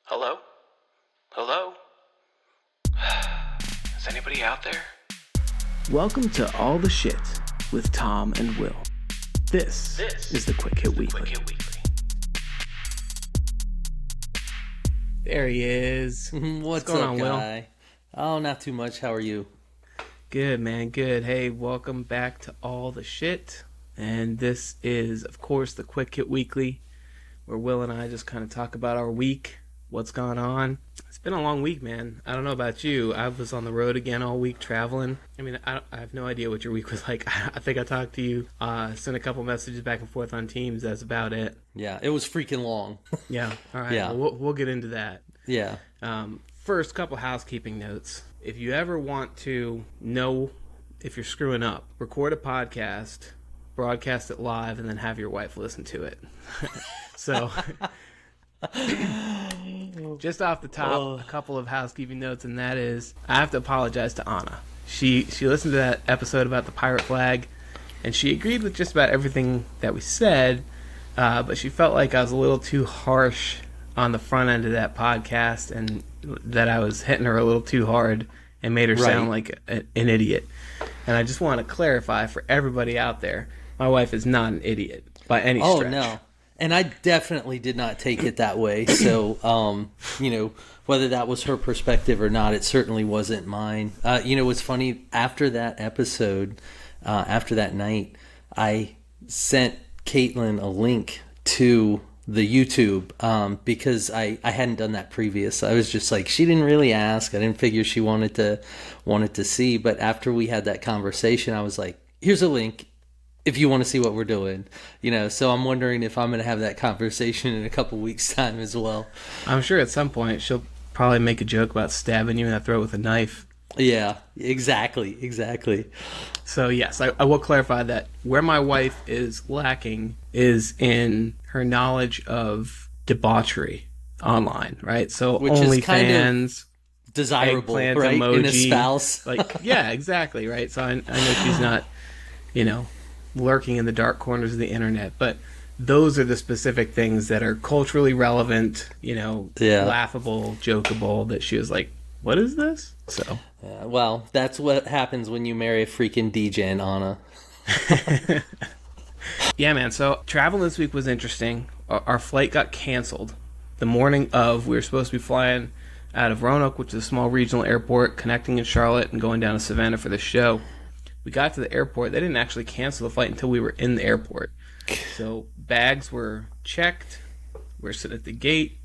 Hello? Hello? Is anybody out there? Welcome to All the Shit with Tom and Will. This is the Quick Hit Weekly. There he is. What's going up, on, guy? Will? Oh, not too much. How are you? Good, man. Good. Hey, welcome back to All the Shit. And this is, of course, the Quick Hit Weekly, where Will and I just kind of talk about our week, what's gone on. It's been a long week, man. I don't know about you. I was on the road again all week traveling. I mean, I have no idea what your week was like. I think I talked to you, sent a couple messages back and forth on Teams. That's about it. Yeah, it was freaking long. Yeah. All right. Yeah. Well, we'll get into that. Yeah. First, couple housekeeping notes. If you ever want to know if you're screwing up, record a podcast, broadcast it live, and then have your wife listen to it. So, just off the top, a couple of housekeeping notes, and that is, I have to apologize to Anna. She listened to that episode about the pirate flag, and she agreed with just about everything that we said, but she felt like I was a little too harsh on the front end of that podcast, and that I was hitting her a little too hard and made her sound like an idiot. And I just want to clarify for everybody out there, my wife is not an idiot by any stretch. Oh, no. And I definitely did not take it that way. So, whether that was her perspective or not, it certainly wasn't mine. What's funny, after that episode, after that night, I sent Caitlin a link to the YouTube because I hadn't done that previous. I was just like, she didn't really ask. I didn't figure she wanted to see. But after we had that conversation, I was like, here's a link if you want to see what we're doing. So I'm wondering if I'm going to have that conversation in a couple weeks' time as well. I'm sure at some point she'll probably make a joke about stabbing you in the throat with a knife. Yeah, exactly. So yes, I will clarify that where my wife is lacking is in her knowledge of debauchery online, right? So Which is kind OnlyFans, of desirable, eggplant right? emoji, In a spouse. Yeah, exactly, right? So I know she's not, lurking in the dark corners of the internet, but those are the specific things that are culturally relevant, laughable, jokeable, that she was like, what is this? So, well, that's what happens when you marry a freaking DJ, Anna. Yeah, man. So travel this week was interesting. Our flight got canceled the morning of. We were supposed to be flying out of Roanoke, which is a small regional airport, connecting in Charlotte and going down to Savannah for the show. We got to the airport. They didn't actually cancel the flight until we were in the airport. So bags were checked. We were sitting at the gate.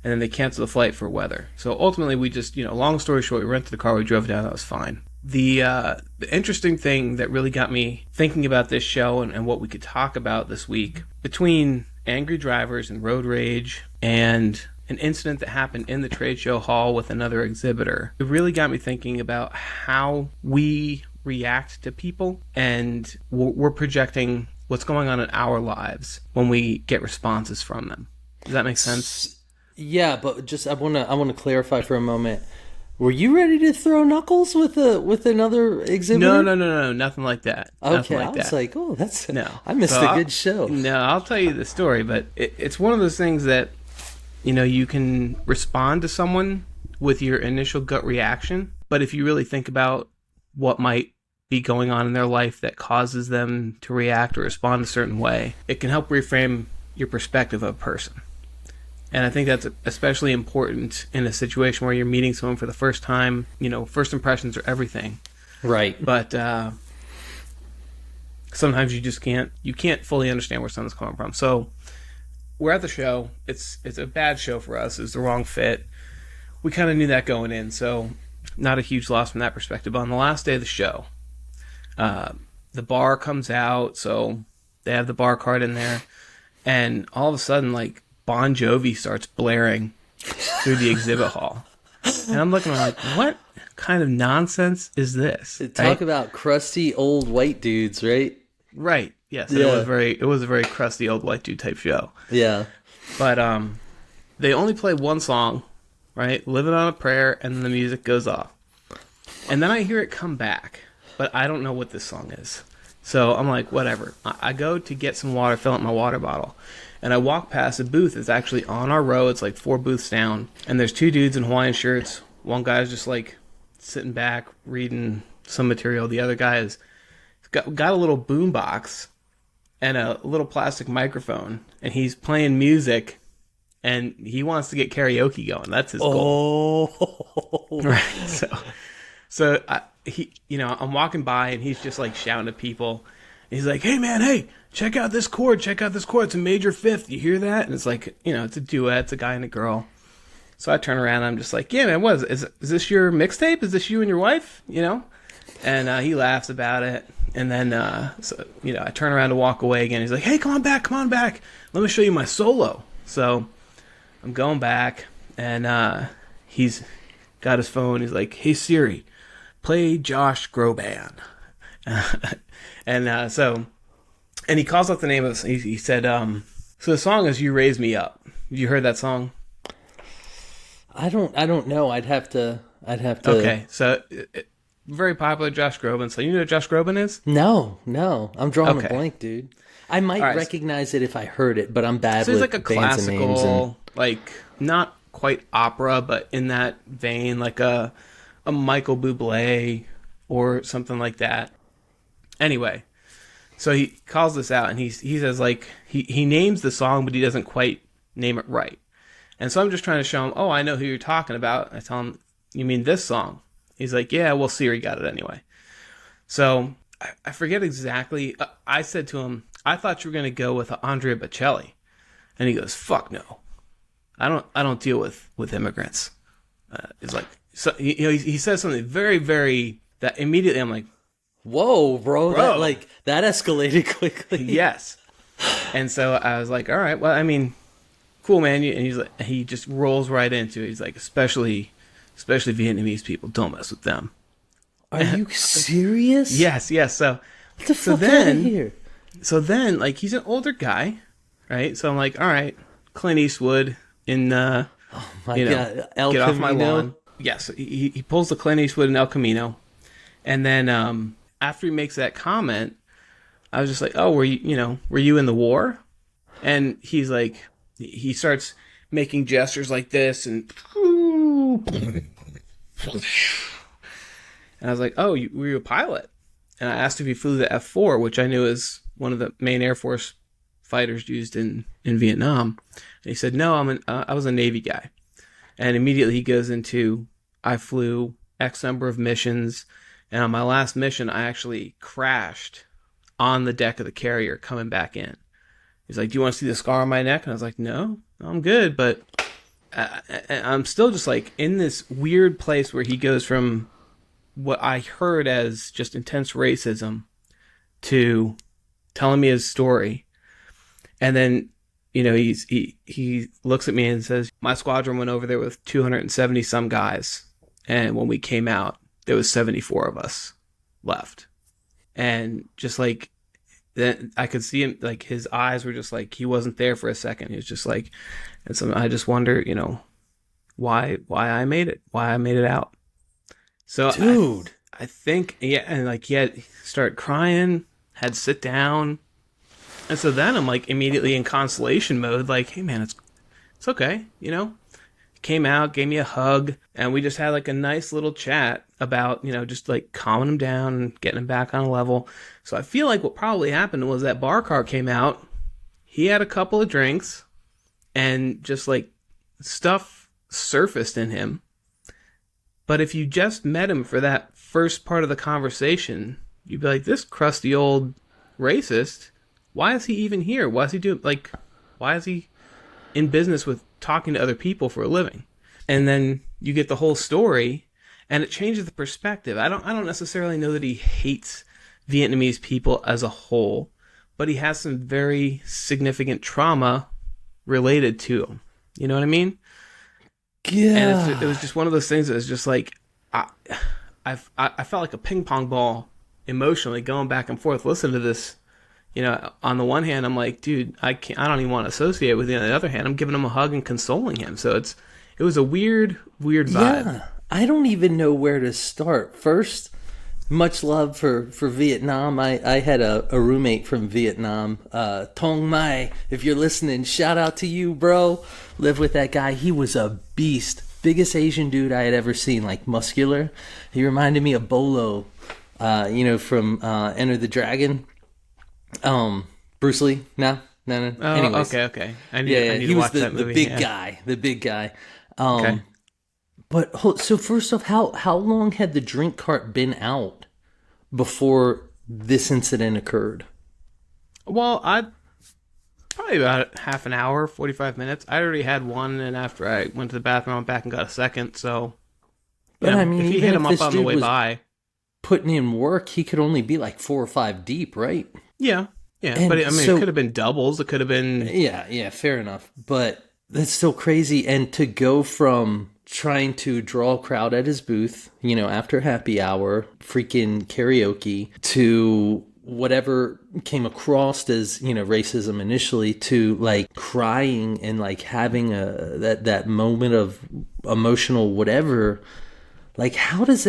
And then they canceled the flight for weather. So ultimately, we just, long story short, we rented the car, we drove down, that was fine. The interesting thing that really got me thinking about this show and what we could talk about this week, between angry drivers and road rage and an incident that happened in the trade show hall with another exhibitor, it really got me thinking about how we react to people, and we're projecting what's going on in our lives when we get responses from them. Does that make sense? Yeah, but just I want to clarify for a moment. Were you ready to throw knuckles with another exhibitor? No, nothing like that. Okay, like I was that. like, oh, that's no. I missed a good show. No, I'll tell you the story, but it's one of those things that you can respond to someone with your initial gut reaction, but if you really think about what might be going on in their life that causes them to react or respond a certain way, it can help reframe your perspective of a person. And I think that's especially important in a situation where you're meeting someone for the first time. First impressions are everything. Right. But sometimes you just can't fully understand where someone's coming from. So we're at the show. It's a bad show for us. It's the wrong fit. We kind of knew that going in, so not a huge loss from that perspective. But on the last day of the show, the bar comes out, so they have the bar card in there, and all of a sudden, Bon Jovi starts blaring through the exhibit hall. And I'm looking like, what kind of nonsense is this? Talk about crusty old white dudes, right? Right. Yes. Yeah. It was a very crusty old white dude type show. Yeah. But they only play one song, right? Living on a Prayer, and then the music goes off. And then I hear it come back, but I don't know what this song is. So I'm like, whatever. I go to get some water, fill up my water bottle. And I walk past a booth that's actually on our row. It's like 4 booths down. And there's 2 dudes in Hawaiian shirts. One guy's just like sitting back, reading some material. The other guy has got a little boom box and a little plastic microphone. And he's playing music. And he wants to get karaoke going. That's his goal. Oh. Right. So I'm walking by and he's just like shouting at people. And he's like, hey man, hey, check out this chord. It's a major 5th. You hear that? And it's like, it's a duet. It's a guy and a girl. So I turn around and I'm just like, yeah, man, what is this your mixtape? Is this you and your wife? And he laughs about it. And then, I turn around to walk away again. He's like, hey, come on back. Let me show you my solo. So I'm going back and he's got his phone. He's like, hey, Siri, play Josh Groban. And he calls out the name of this. He said, so the song is You Raise Me Up. Have you heard that song? I don't know. I'd have to. Okay. So very popular Josh Groban. So you know who Josh Groban is? No. I'm drawing Okay. a blank, dude. I might All right. recognize it if I heard it, but I'm bad So with he's like a bands and names. classical, like not quite opera, but in that vein, like a Michael Bublé or something like that. Anyway, so he calls this out and he says like he names the song, but he doesn't quite name it right. And so I'm just trying to show him, oh, I know who you're talking about. I tell him, you mean this song? He's like, yeah, well, Siri got it anyway. So I forget exactly. I said to him, I thought you were going to go with Andrea Bocelli. And he goes, fuck no. I don't deal with immigrants. It's like, so he says something very, very, that immediately I'm like, Whoa, bro. That escalated quickly. yes. And so I was like, all right, well, I mean, cool, man. And he just rolls right into it. He's like, especially Vietnamese people, don't mess with them. Are you serious? Yes. So Get the fuck out of here. So then, like, he's an older guy, right? So I'm like, all right, Clint Eastwood in, God, El Get Off My Camino? Lawn. Yes, he pulls the Clint Eastwood in El Camino. And then after he makes that comment, I was just like, oh, were you in the war? And he's like, he starts making gestures like this and I was like, oh, were you a pilot? And I asked if he flew the F-4, which I knew is one of the main Air Force fighters used in Vietnam. And he said, no, I was a Navy guy. And immediately he goes into, I flew X number of missions. And on my last mission, I actually crashed on the deck of the carrier coming back in. He's like, do you want to see the scar on my neck? And I was like, no, I'm good. But I'm still just like in this weird place where he goes from what I heard as just intense racism to telling me his story. And then, he looks at me and says, my squadron went over there with 270 some guys. And when we came out, there was 74 of us left. And just like, then I could see him, like his eyes were just like, he wasn't there for a second. He was just like, and so I just wonder, why I made it out. So Dude. I think, yeah. And like, he started crying, had to sit down. And so then I'm like immediately in consolation mode, like, hey man, it's okay. Came out, gave me a hug, and we just had like a nice little chat about, just like calming him down and getting him back on a level. So I feel like what probably happened was that bar car came out, he had a couple of drinks, and just like stuff surfaced in him. But if you just met him for that first part of the conversation, you'd be like, this crusty old racist, why is he even here? Why is he in business with talking to other people for a living? And then you get the whole story and it changes the perspective. I don't necessarily know that he hates Vietnamese people as a whole, but he has some very significant trauma related to him. You know what I mean? Yeah. And it was just one of those things that was just like, I felt like a ping pong ball emotionally going back and forth. Listen to this. On the one hand, I'm like, dude, I don't even want to associate with you. On the other hand, I'm giving him a hug and consoling him. So it was a weird vibe. Yeah. I don't even know where to start. First, Much love for Vietnam. I had a roommate from Vietnam, Tong Mai. If you're listening, shout out to you, bro. Lived with that guy. He was a beast. Biggest Asian dude I had ever seen, like muscular. He reminded me of Bolo, from Enter the Dragon. Bruce Lee? No. Oh, Anyways. okay. I need He to was watch that movie. the big guy. Okay. But so first off, how long had the drink cart been out before this incident occurred? Well, probably about half an hour, 45 minutes. I already had one, and after I went to the bathroom, I went back and got a second. So, But I mean, if he even hit if him this up on the dude way was by, putting in work, he could only be like 4 or 5 deep, right? yeah. And But I mean, so- it could have been doubles. It could have been. Yeah, fair enough. But that's still crazy. And to go from trying to draw a crowd at his booth, after happy hour, freaking karaoke, to whatever came across as, racism initially, to like crying and like having that moment of emotional whatever. Like, how does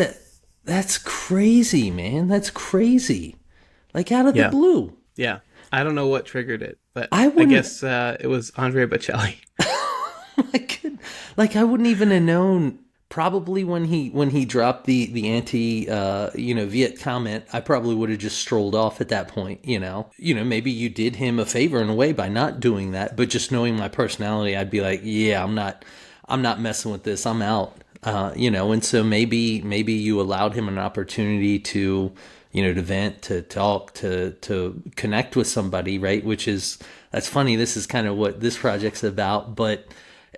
that's crazy, man. That's crazy. Like out of the blue. Yeah. I don't know what triggered it, but I I wouldn't- guess it was Andre Bocelli. I wouldn't even have known. Probably when he dropped the anti Viet comment, I probably would have just strolled off at that point. Maybe you did him a favor in a way by not doing that, but just knowing my personality, I'd be like, yeah, I'm not messing with this. I'm out. And so maybe you allowed him an opportunity to to vent, to talk, to connect with somebody, right? That's funny. This is kind of what this project's about, but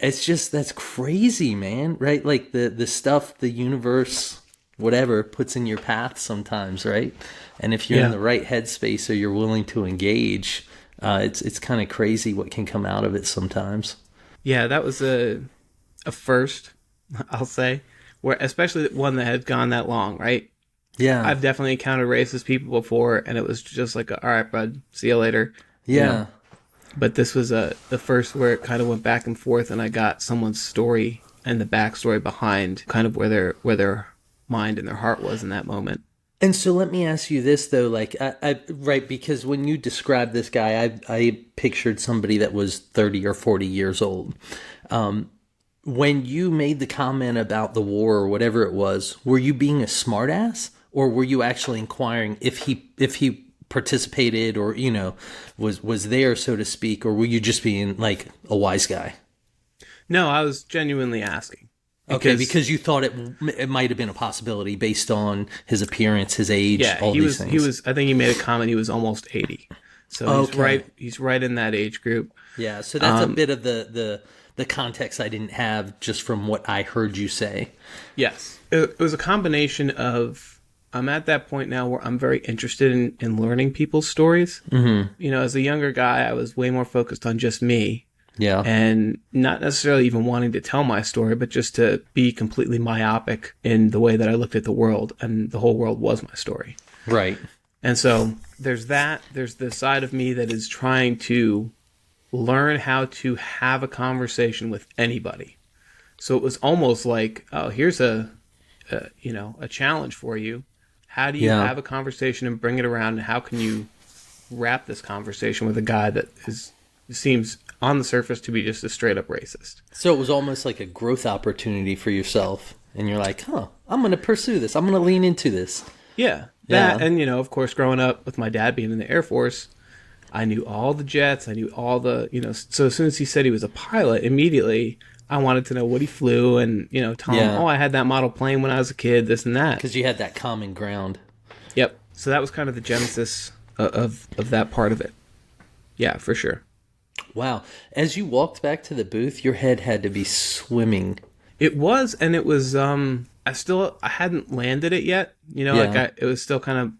it's just, that's crazy, man, right? Like the stuff the universe, whatever, puts in your path sometimes, right? And if you're in the right headspace or you're willing to engage, it's kind of crazy what can come out of it sometimes. Yeah, that was a first, I'll say, where especially one that had gone that long, right? Yeah. I've definitely encountered racist people before, and it was just like, all right, bud, see you later. Yeah. But this was the first where it kind of went back and forth, and I got someone's story and the backstory behind kind of where their mind and their heart was in that moment. And so let me ask you this though, like, right, because when you described this guy, I pictured somebody that was 30 or 40 years old. When you made the comment about the war or whatever it was, were you being a smartass, or were you actually inquiring if he participated or was there, so to speak, or were you just being like a wise guy? No, I was genuinely asking. Because you thought it might have been a possibility based on his appearance, his age, all these things. He was. I think he made a comment. He was almost 80, so he's right in that age group. Yeah, so that's a bit of the context I didn't have just from what I heard you say. Yes, it was a combination of. I'm at that point now where I'm very interested in learning people's stories. Mm-hmm. As a younger guy, I was way more focused on just me. Yeah. And not necessarily even wanting to tell my story, but just to be completely myopic in the way that I looked at the world, and the whole world was my story. Right. And so there's that. There's the side of me that is trying to learn how to have a conversation with anybody. So it was almost like, oh, here's a challenge for you. How do you have a conversation and bring it around? And how can you wrap this conversation with a guy that seems on the surface to be just a straight up racist? So it was almost like a growth opportunity for yourself. And you're like, I'm going to pursue this. I'm going to lean into this. Yeah. That, and, of course, growing up with my dad being in the Air Force, I knew all the jets. I knew all the, so as soon as he said he was a pilot, immediately I wanted to know what he flew and, tell him, I had that model plane when I was a kid, this and that. Because you had that common ground. Yep. So that was kind of the genesis of that part of it. Yeah, for sure. Wow. As you walked back to the booth, your head had to be swimming. It was, and it was, I hadn't landed it yet. It was still kind of,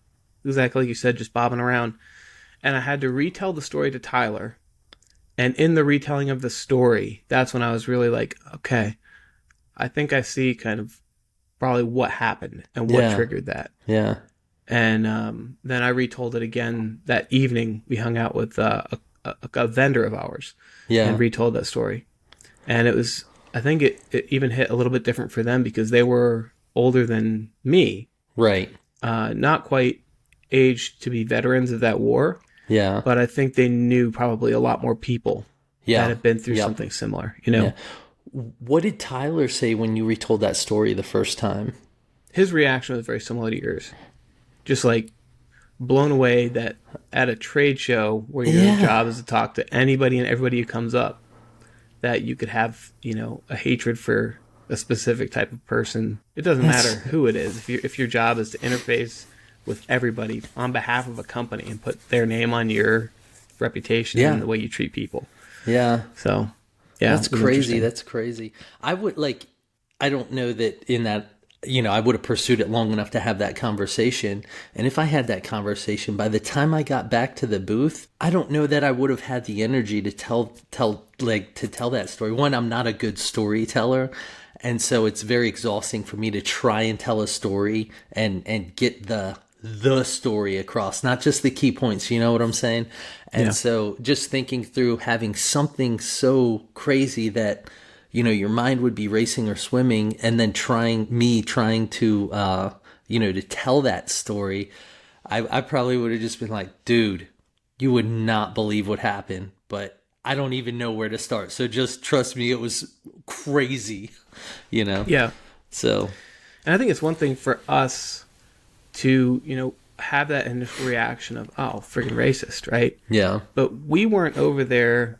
exactly like you said, just bobbing around. And I had to retell the story to Tyler. And in the retelling of the story, that's when I was really like, okay, I think I see kind of probably what happened and what triggered that. Yeah. And then I retold it again that evening. We hung out with a vendor of ours and retold that story. And it was, I think it even hit a little bit different for them because they were older than me. Right. not quite aged to be veterans of that war, Yeah. but I think they knew probably a lot more people Yeah. that had been through Yep. something similar, you know? Yeah. What did Tyler say when you retold that story the first time? His reaction was very similar to yours. Just like blown away that at a trade show where your Yeah. job is to talk to anybody and everybody who comes up, that you could have, a hatred for a specific type of person. It doesn't matter who it is. If your job is to interface with everybody on behalf of a company and put their name on your reputation Yeah. and the way you treat people. Yeah. So, yeah, That's it was crazy. interesting. That's crazy. I don't know that in that, I would have pursued it long enough to have that conversation. And if I had that conversation, by the time I got back to the booth, I don't know that I would have had the energy to tell that story. One, I'm not a good storyteller. And so it's very exhausting for me to try and tell a story and get the story across, not just the key points, you know what I'm saying? And Yeah. so just thinking through having something so crazy that, your mind would be racing or swimming, and then trying to, to tell that story, I probably would have just been like, dude, you would not believe what happened, but I don't even know where to start. So just trust me, it was crazy, Yeah. So, And I think it's one thing for us to, have that initial reaction of, oh, freaking racist, right? yeah, But we weren't over there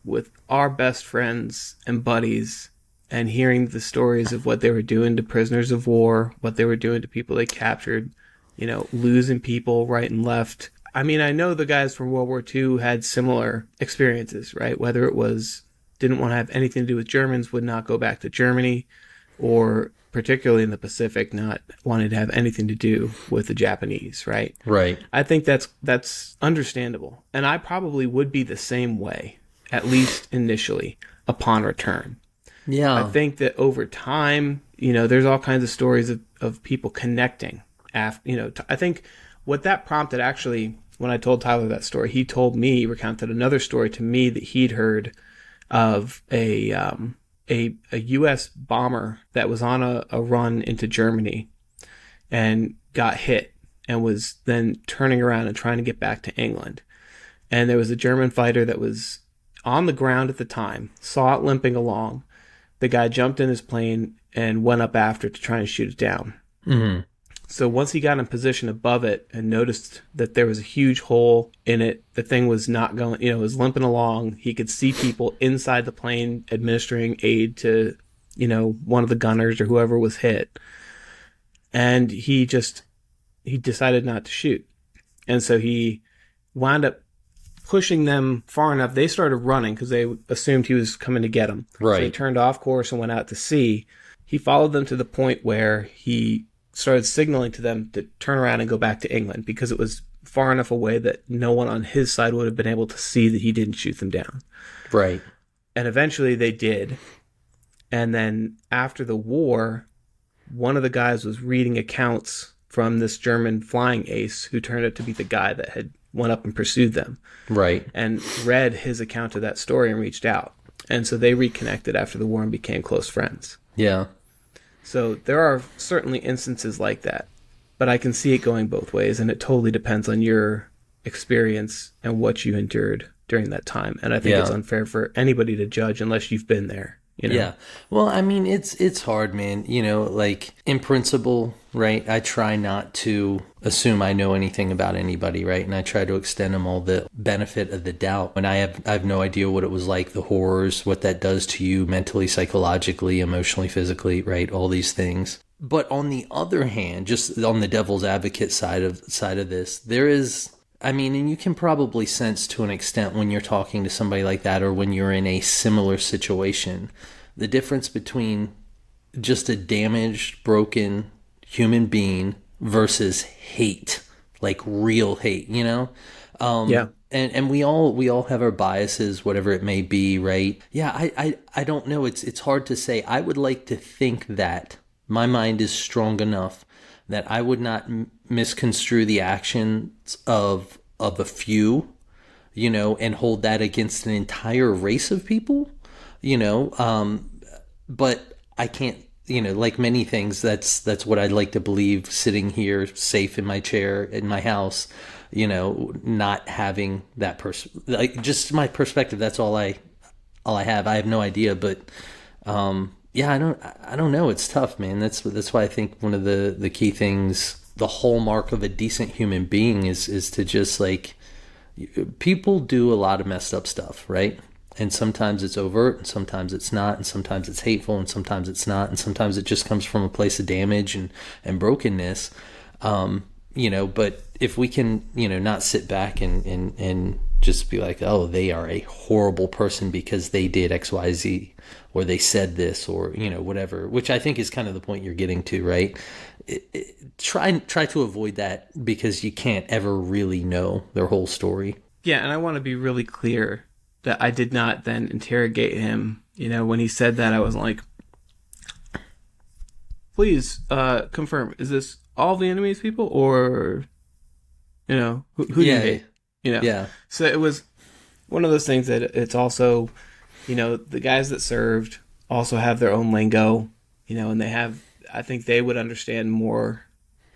with our best friends and buddies and hearing the stories of what they were doing to prisoners of war, what they were doing to people they captured, losing people right and left. I mean, I know the guys from World War II had similar experiences, right? Whether it was didn't want to have anything to do with Germans, would not go back to Germany, or particularly in the Pacific, not wanting to have anything to do with the Japanese, right? right. I think that's understandable. And I probably would be the same way, at least initially, upon return. Yeah. I think that over time, there's all kinds of stories of people connecting. I think what that prompted, actually, when I told Tyler that story, he recounted another story to me that he'd heard of a U.S. bomber that was on a run into Germany and got hit and was then turning around and trying to get back to England. And there was a German fighter that was on the ground at the time, saw it limping along. The guy jumped in his plane and went up after it to try and shoot it down. Mm-hmm. So once he got in position above it and noticed that there was a huge hole in it, the thing was not going, it was limping along. He could see people inside the plane administering aid to, one of the gunners or whoever was hit. And he decided not to shoot. And so he wound up pushing them far enough. They started running because they assumed he was coming to get them. Right. So he turned off course and went out to sea. He followed them to the point where he started signaling to them to turn around and go back to England because it was far enough away that no one on his side would have been able to see that he didn't shoot them down. Right. And eventually they did. And then after the war, one of the guys was reading accounts from this German flying ace who turned out to be the guy that had went up and pursued them. Right. And read his account of that story and reached out. And so they reconnected after the war and became close friends. Yeah. So there are certainly instances like that, but I can see it going both ways, and it totally depends on your experience and what you endured during that time. And I think it's unfair for anybody to judge unless you've been there. Yeah. Well, I mean, it's hard, man. Like in principle, right? I try not to assume I know anything about anybody, right? And I try to extend them all the benefit of the doubt. And I have no idea what it was like, the horrors, what that does to you mentally, psychologically, emotionally, physically, right? All these things. But on the other hand, just on the devil's advocate side of this, there is, I mean, and you can probably sense to an extent when you're talking to somebody like that or when you're in a similar situation, the difference between just a damaged, broken human being versus hate, like real hate, Yeah. And we all have our biases, whatever it may be, right? Yeah, I don't know. It's hard to say. I would like to think that my mind is strong enough that I would not misconstrue the actions of a few, and hold that against an entire race of people, but I can't like many things, that's what I'd like to believe, sitting here safe in my chair in my house, not having that person, like, just my perspective. That's all I have. I have no idea, but yeah, I don't know. It's tough, man. That's why I think one of the key things, the hallmark of a decent human being is to just, like, people do a lot of messed up stuff, right? And sometimes it's overt, and sometimes it's not, and sometimes it's hateful, and sometimes it's not, and sometimes it just comes from a place of damage and brokenness. But if we can, not sit back and just be like, oh, they are a horrible person because they did X, Y, Z, or they said this, or, whatever, which I think is kind of the point you're getting to, right? Try to avoid that, because you can't ever really know their whole story. Yeah, and I want to be really clear that I did not then interrogate him. When he said that, I was like, please confirm, is this all the enemy's people, or, who do you hate? Yeah. So it was one of those things that it's also, the guys that served also have their own lingo, and I think they would understand more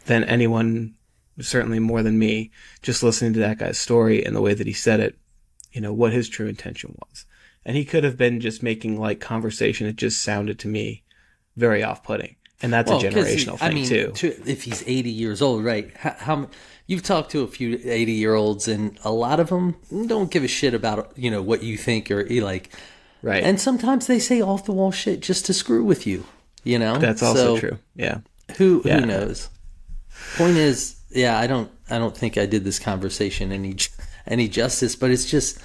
than anyone, certainly more than me, just listening to that guy's story and the way that he said it, what his true intention was. And he could have been just making light conversation. It just sounded to me very off-putting. And that's a generational thing, too. If he's 80 years old, right? How you've talked to a few 80-year-olds, and a lot of them don't give a shit about, what you think or like. Right. And sometimes they say off-the-wall shit just to screw with you, That's also true. Yeah. Who knows? Point is, I don't think I did this conversation any justice, but it's just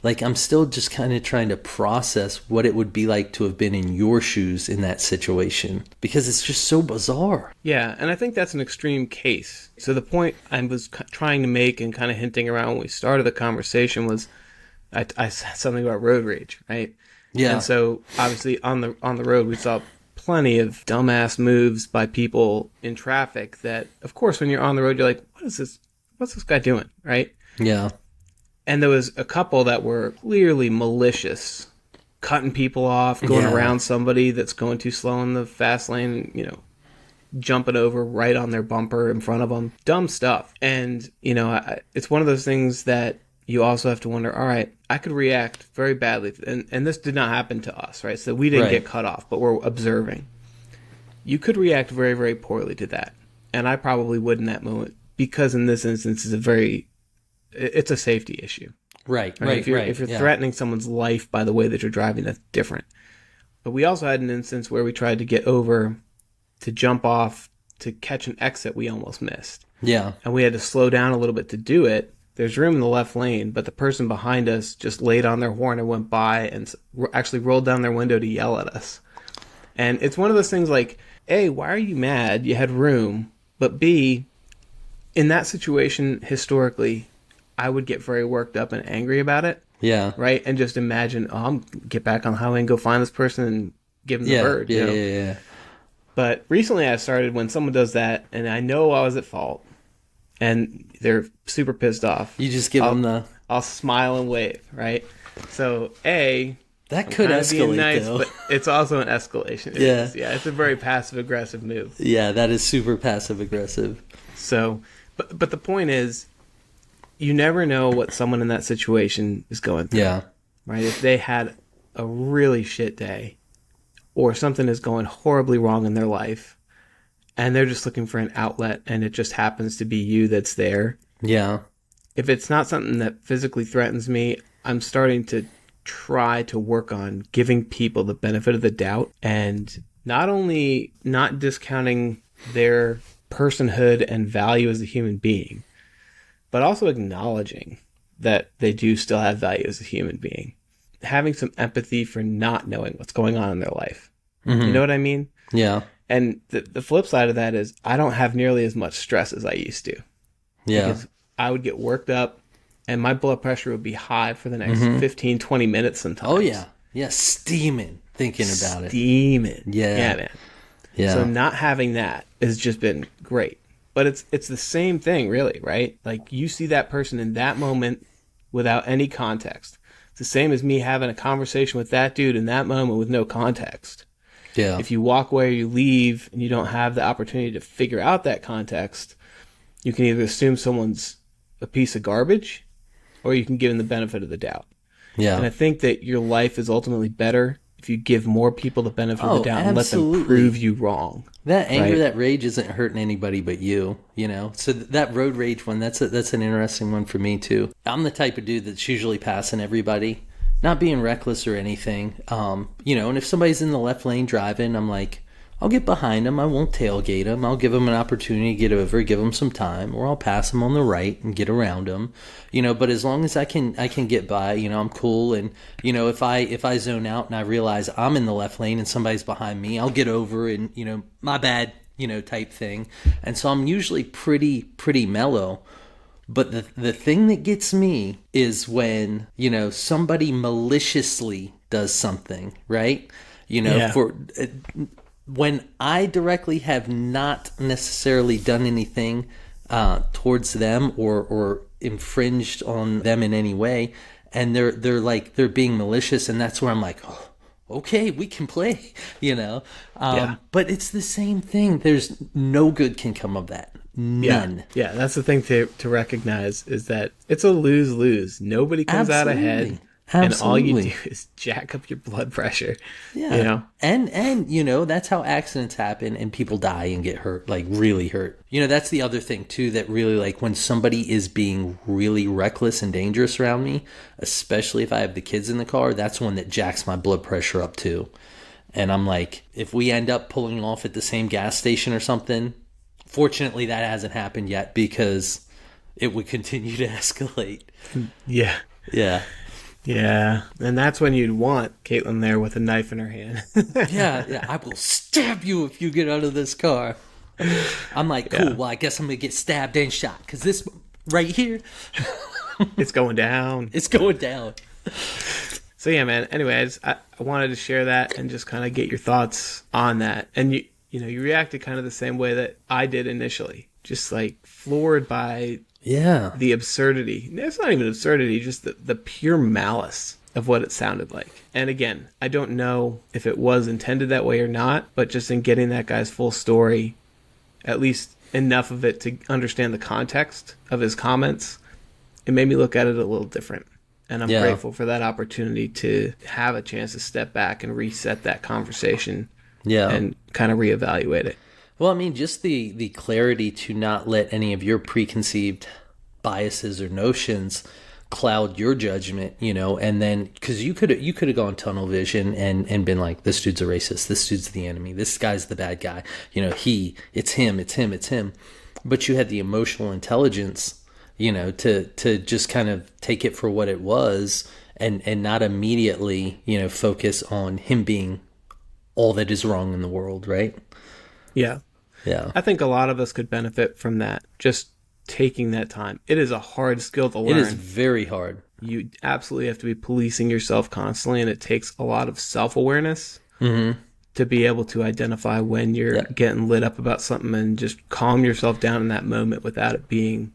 like, I'm still just kind of trying to process what it would be like to have been in your shoes in that situation, because it's just so bizarre. Yeah, and I think that's an extreme case. So the point I was trying to make and kind of hinting around when we started the conversation was, I said something about road rage, right? Yeah. And so obviously on the road, we saw plenty of dumbass moves by people in traffic that, of course, when you're on the road, you're like, what's this guy doing, right? Yeah. And there was a couple that were clearly malicious, cutting people off, going around somebody that's going too slow in the fast lane, jumping over right on their bumper in front of them. Dumb stuff. And, it's one of those things that you also have to wonder, all right, I could react very badly. And this did not happen to us, right? So we didn't get cut off, but we're observing. You could react very, very poorly to that. And I probably would in that moment, because in this instance, it's a safety issue. Right. If you're threatening someone's life by the way that you're driving, that's different. But we also had an instance where we tried to get over to jump off to catch an exit we almost missed. Yeah. And we had to slow down a little bit to do it. There's room in the left lane, but the person behind us just laid on their horn and went by and actually rolled down their window to yell at us. And it's one of those things like, A, why are you mad? You had room. But B, in that situation, historically, I would get very worked up and angry about it. Yeah. Right? And just imagine, I'm get back on the highway and go find this person and give them the bird. Yeah. But recently I started, when someone does that and I know I was at fault and they're super pissed off, You just give them I'll smile and wave, right? So, A, that could escalate, nice, though. but it's also an escalation. It's a very passive-aggressive move. Yeah, that is super passive-aggressive. So, but the point is, you never know what someone in that situation is going through. Yeah. Right? If they had a really shit day, or something is going horribly wrong in their life, and they're just looking for an outlet, and it just happens to be you that's there. Yeah. If it's not something that physically threatens me, I'm starting to try to work on giving people the benefit of the doubt, and not only not discounting their personhood and value as a human being, but also acknowledging that they do still have value as a human being. Having some empathy for not knowing what's going on in their life. Mm-hmm. You know what I mean? Yeah. And the flip side of that is, I don't have nearly as much stress as I used to. Yeah. Because I would get worked up and my blood pressure would be high for the next 15, 20 minutes sometimes. Oh, yeah. Yeah, steaming thinking about it. Steaming. Yeah, man. Yeah. So not having that has just been great. But it's the same thing, really, right? Like, you see that person in that moment without any context. It's the same as me having a conversation with that dude in that moment with no context. Yeah. If you walk away or you leave and you don't have the opportunity to figure out that context, you can either assume someone's a piece of garbage or you can give them the benefit of the doubt. Yeah. And I think that your life is ultimately better if you give more people the benefit of the doubt and let absolutely. them prove you wrong. That anger, right? that rage isn't hurting anybody but you, So that road rage one, that's an interesting one for me too. I'm the type of dude that's usually passing everybody, not being reckless or anything. And if somebody's in the left lane driving, I'm like, I'll get behind them. I won't tailgate them. I'll give them an opportunity to get over, give them some time, or I'll pass them on the right and get around them. But as long as I can get by, I'm cool. And if I zone out and I realize I'm in the left lane and somebody's behind me, I'll get over and my bad, type thing. And so I'm usually pretty mellow. But the thing that gets me is when somebody maliciously does something, right? Yeah. When I directly have not necessarily done anything towards them or infringed on them in any way, and they're being malicious, and that's where I'm like, oh, okay, we can play, But it's the same thing. There's no good can come of that. None. Yeah, that's the thing to recognize is that it's a lose-lose. Nobody comes out ahead. And all you do is jack up your blood pressure. Yeah. And that's how accidents happen and people die and get hurt, like really hurt. That's the other thing too, that really, like, when somebody is being really reckless and dangerous around me, especially if I have the kids in the car, that's one that jacks my blood pressure up too. And I'm like, if we end up pulling off at the same gas station or something, fortunately that hasn't happened yet because it would continue to escalate. Yeah. Yeah. Yeah, and that's when you'd want Caitlin there with a knife in her hand. yeah, I will stab you if you get out of this car. I'm like, cool, well, I guess I'm going to get stabbed and shot, because this right here... it's going down. It's going down. So yeah, man, anyways, I wanted to share that and just kind of get your thoughts on that. And you reacted kind of the same way that I did initially, just like floored by... Yeah. the absurdity. It's not even absurdity, just the pure malice of what it sounded like. And again, I don't know if it was intended that way or not, but just in getting that guy's full story, at least enough of it to understand the context of his comments, it made me look at it a little different. And I'm grateful for that opportunity to have a chance to step back and reset that conversation and kind of reevaluate it. Well, I mean, just the clarity to not let any of your preconceived biases or notions cloud your judgment, and then, because you could have gone tunnel vision and been like, this dude's a racist, this dude's the enemy, this guy's the bad guy, it's him. But you had the emotional intelligence, to just kind of take it for what it was and not immediately, focus on him being all that is wrong in the world, right? Yeah. Yeah. I think a lot of us could benefit from that, just taking that time. It is a hard skill to learn. It is very hard. You absolutely have to be policing yourself constantly, and it takes a lot of self-awareness to be able to identify when you're getting lit up about something and just calm yourself down in that moment without it being,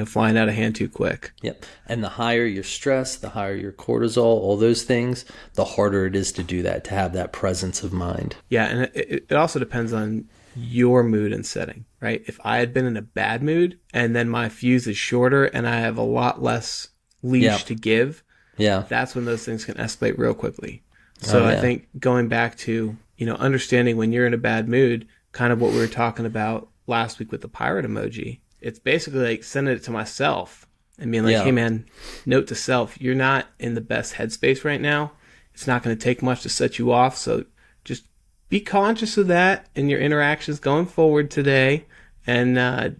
flying out of hand too quick. Yep. And the higher your stress, the higher your cortisol, all those things, the harder it is to do that, to have that presence of mind. Yeah, and it also depends on your mood and setting, right? If I had been in a bad mood and then my fuse is shorter and I have a lot less leash to give, that's when those things can escalate real quickly. So I think going back to, understanding when you're in a bad mood, kind of what we were talking about last week with the pirate emoji, it's basically like sending it to myself and being like, hey man, note to self, you're not in the best headspace right now. It's not going to take much to set you off. So just be conscious of that in your interactions going forward today, and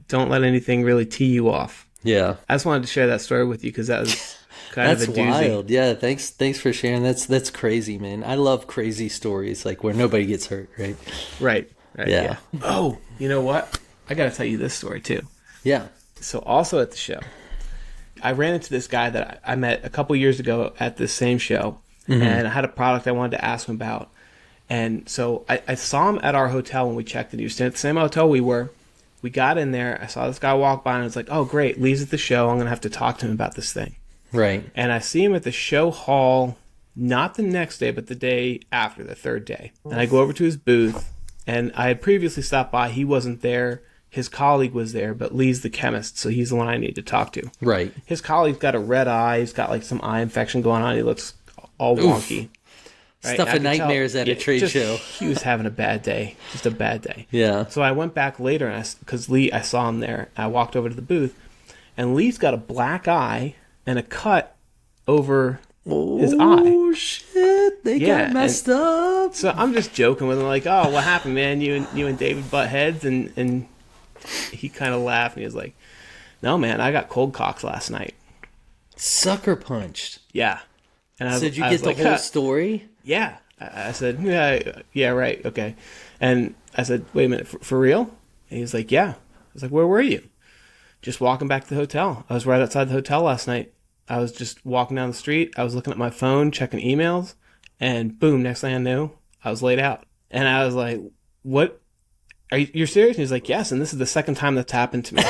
don't let anything really tee you off. Yeah. I just wanted to share that story with you because that was kind of a doozy. That's wild. Yeah, thanks for sharing. That's crazy, man. I love crazy stories, like where nobody gets hurt, right? Right. Yeah. Oh, you know what? I got to tell you this story too. Yeah. So also at the show, I ran into this guy that I met a couple years ago at this same show, and I had a product I wanted to ask him about. And so I saw him at our hotel when we checked in. He was staying at the same hotel we were. We got in there. I saw this guy walk by, and I was like, oh, great. Lee's at the show. I'm going to have to talk to him about this thing. Right. And I see him at the show hall Not the next day, but the day after, the third day. And I go over to his booth, and I had previously stopped by. He wasn't there. His colleague was there, but Lee's the chemist, so he's the one I need to talk to. Right. His colleague's got a red eye. He's got like some eye infection going on. He looks all wonky. Right? Stuff of nightmares at a trade show. He was having a bad day. Just a bad day. Yeah. So I went back later, because Lee, I saw him there. I walked over to the booth, and Lee's got a black eye and a cut over his eye. Oh, shit. They got messed up. So I'm just joking with him, like, oh, what happened, man? You and David butt heads? And he kind of laughed, and he was like, no, man, I got cold cocks last night. Sucker punched. Yeah. And Did you get the whole story? Yeah. I said, yeah, right, okay. And I said, wait a minute, for real? And he was like, yeah. I was like, where were you? Just walking back to the hotel. I was right outside the hotel last night. I was just walking down the street. I was looking at my phone, checking emails, and boom, next thing I knew, I was laid out. And I was like, what? You're serious? And he's like, yes, and this is the second time that's happened to me.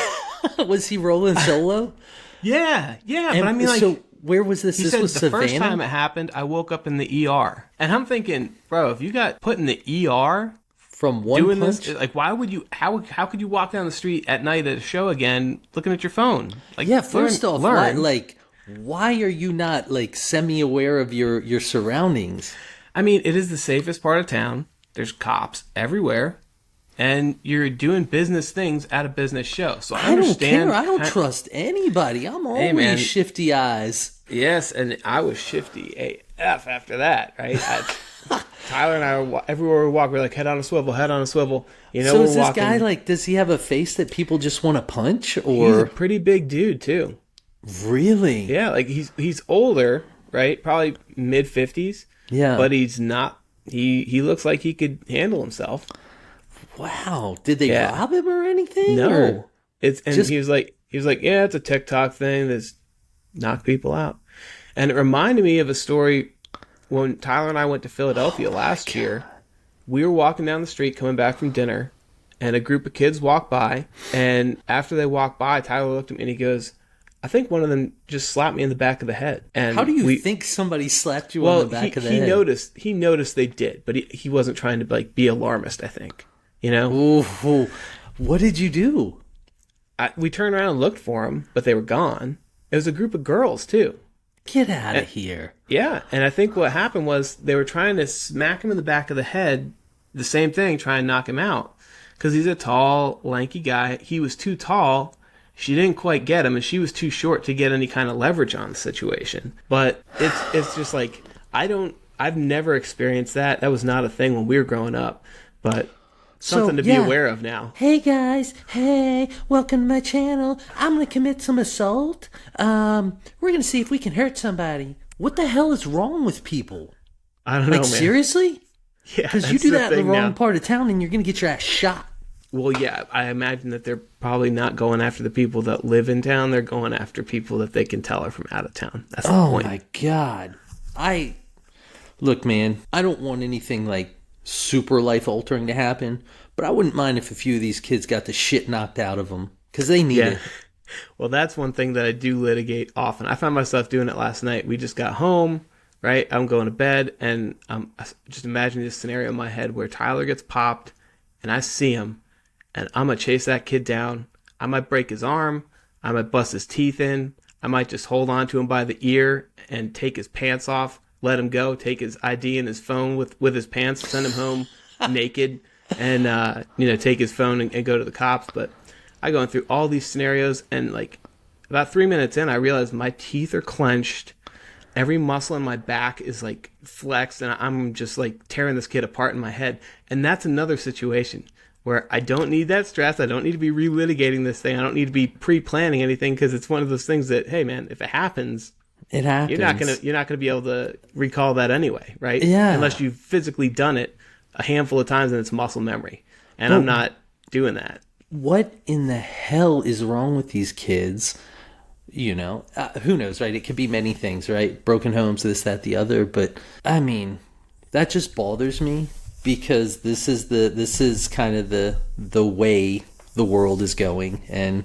Was he rolling solo? Yeah, And but I mean, like, so where was this? he This said was the Savannah? first time it happened, I woke up in the ER. And I'm thinking, bro, if you got put in the ER From one doing punch? this, like, why would you, how could you walk down the street at night at a show again looking at your phone? Like, Yeah, first off, learn. why are you not, like, semi-aware of your surroundings? I mean, it is the safest part of town. There's cops everywhere. And you're doing business things at a business show. So I don't understand. care. I don't trust anybody. I'm always man. shifty eyes. Yes, and I was shifty AF after that, right? Tyler and I, everywhere we walk, we're like, head on a swivel, head on a swivel. You know, So we're is this walking. guy, like, does he have a face that people just want to punch? He's a Or pretty big dude, too. really? Yeah, like he's older, right? Probably mid-50s. Yeah. But he's not, he looks like he could handle himself. Wow. Did they Yeah. rob him or anything? No. Or- And he was like, yeah, it's a TikTok thing that's knocked people out. And it reminded me of a story when Tyler and I went to Philadelphia last year. We were walking down the street coming back from dinner, and a group of kids walked by. And after they walked by, Tyler looked at me and he goes, I think one of them just slapped me in the back of the head. And How do you think somebody slapped you on the back of the head? He noticed they did, but he wasn't trying to like be alarmist, I think. You know? Ooh, what did you do? We turned around and looked for them, but they were gone. It was a group of girls, too. Get out of here. Yeah, and I think what happened was they were trying to smack him in the back of the head, the same thing, try and knock him out. Because he's a tall, lanky guy. He was too tall. She didn't quite get him, and she was too short to get any kind of leverage on the situation. But it's just like, I've never experienced that. That was not a thing when we were growing up. But something to be aware of now. Hey guys, hey, welcome to my channel. I'm gonna commit some assault. We're gonna see if we can hurt somebody. What the hell is wrong with people? I don't know, man. Seriously? Yeah, Because you that's do the that in the thing wrong now. part of town and you're gonna get your ass shot. Well, yeah, I imagine that they're probably not going after the people that live in town. They're going after people that they can tell are from out of town. That's the point. My god. Look, man, I don't want anything like super life altering to happen, but I wouldn't mind if a few of these kids got the shit knocked out of them because they need it. Well, that's one thing that I do litigate often. I found myself doing it last night. We just got home, right? I'm going to bed, and just imagining this scenario in my head where Tyler gets popped, and I see him, and I'm going to chase that kid down. I might break his arm. I might bust his teeth in. I might just hold on to him by the ear and take his pants off, let him go, take his ID and his phone with his pants, send him home naked, and take his phone and go to the cops. But I going through all these scenarios, and like about 3 minutes in, I realized my teeth are clenched. Every muscle in my back is like flexed, and I'm just like tearing this kid apart in my head. And that's another situation where I don't need that stress. I don't need to be relitigating this thing. I don't need to be pre-planning anything, because it's one of those things that, hey man, if it happens, It happens. you're not gonna be able to recall that anyway, right? Yeah. Unless you've physically done it a handful of times and it's muscle memory. And I'm not doing that. What in the hell is wrong with these kids? You know, who knows, right? It could be many things, right? Broken homes, this, that, the other. But I mean, that just bothers me, because this is kind of the way the world is going, and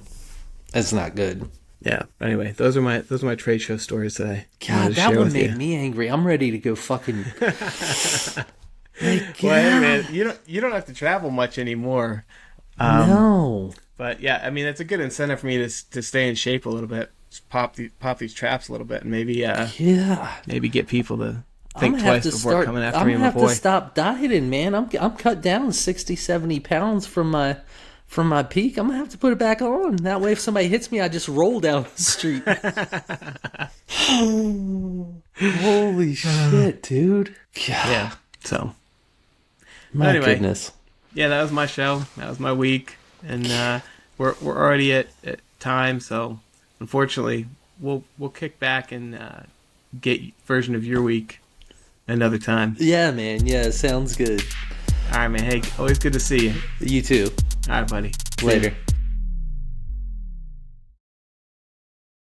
that's not good. Yeah. Anyway, those are my trade show stories today. God, that one made me angry. I'm ready to go fucking. Well, hey, man, you don't have to travel much anymore. No. But yeah, I mean, it's a good incentive for me to stay in shape a little bit. Just pop these traps a little bit, and maybe get people to think twice before coming after me and my boy. I'm gonna have to stop dieting, man. I'm cut down 60, 70 pounds from my peak. I'm gonna have to put it back on. That way, if somebody hits me, I just roll down the street. Holy shit, dude! God. Yeah. So. My anyway, goodness. Yeah, that was my show. That was my week, and we're already at time. So, unfortunately, we'll kick back and get version of your week another time. Yeah, man. Yeah, sounds good. All right, man. Hey, always good to see you. You too. All right, buddy. Later.